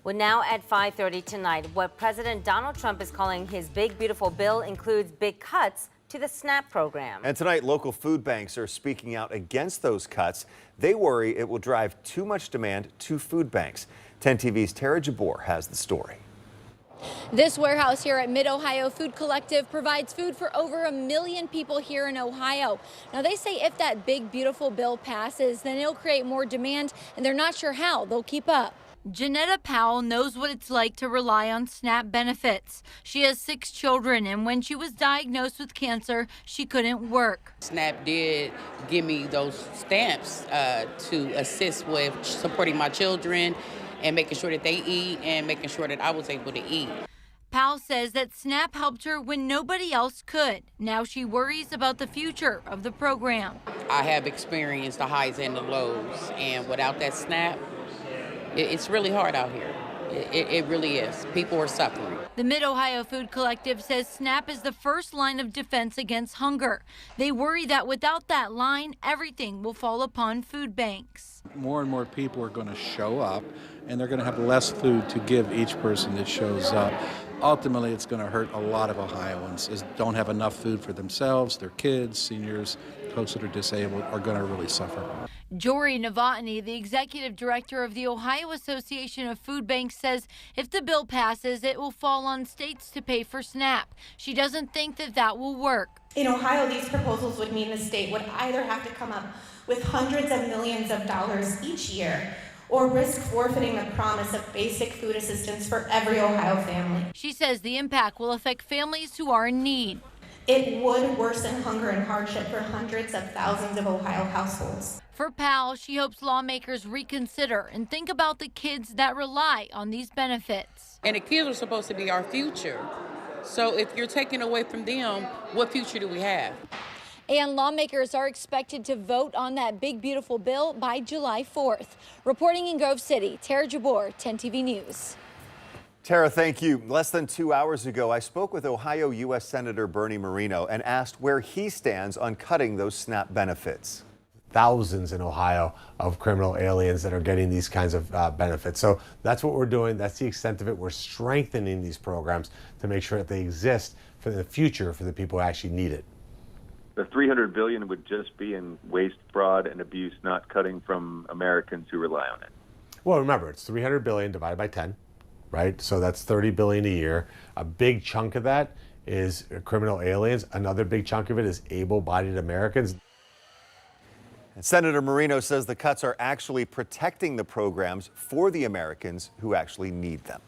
Well, now at 5:30 tonight, what President Donald Trump is calling his big, beautiful bill includes big cuts to the SNAP program. And tonight, local food banks are speaking out against those cuts. They worry it will drive too much demand to food banks. 10 TV's Tara Jabbour has the story. This warehouse here at Mid-Ohio Food Collective provides food for over 1 million people here in Ohio. Now, they say if that big, beautiful bill passes, then it'll create more demand, and they're not sure how they'll keep up. Janetta Powell knows what it's like to rely on SNAP benefits. She has 6 children, and when she was diagnosed with cancer, she couldn't work. SNAP did give me those stamps to assist with supporting my children and making sure that they eat and making sure that I was able to eat. Powell says that SNAP helped her when nobody else could. Now she worries about the future of the program. I have experienced the highs and the lows, and without that SNAP, it's really hard out here. It really is. People are suffering. The Mid-Ohio Food Collective says SNAP is the first line of defense against hunger. They worry that without that line, everything will fall upon food banks. More and more people are going to show up, and they're going to have less food to give each person that shows up. Ultimately, it's going to hurt a lot of Ohioans who don't have enough food for themselves, their kids, seniors, folks that are disabled are going to really suffer. Jory Novotny, the executive director of the Ohio Association of Food Banks, says if the bill passes, it will fall on states to pay for SNAP. She doesn't think that will work. In Ohio, these proposals would mean the state would either have to come up with hundreds of millions of dollars each year or risk forfeiting the promise of basic food assistance for every Ohio family. She says the impact will affect families who are in need. It would worsen hunger and hardship for hundreds of thousands of Ohio households. For Powell, she hopes lawmakers reconsider and think about the kids that rely on these benefits. And the kids are supposed to be our future. So if you're taking away from them, what future do we have? And lawmakers are expected to vote on that big, beautiful bill by July 4th. Reporting in Grove City, Tara Jabbour, 10 TV News. Tara, thank you. Less than 2 hours ago, I spoke with Ohio U.S. Senator Bernie Moreno and asked where he stands on cutting those SNAP benefits. Thousands in Ohio of criminal aliens that are getting these kinds of benefits. So that's what we're doing. That's the extent of it. We're strengthening these programs to make sure that they exist for the future for the people who actually need it. The $300 billion would just be in waste, fraud, and abuse, not cutting from Americans who rely on it. Well, remember, it's $300 billion divided by 10, right? So that's $30 billion a year. A big chunk of that is criminal aliens. Another big chunk of it is able-bodied Americans. And Senator Moreno says the cuts are actually protecting the programs for the Americans who actually need them.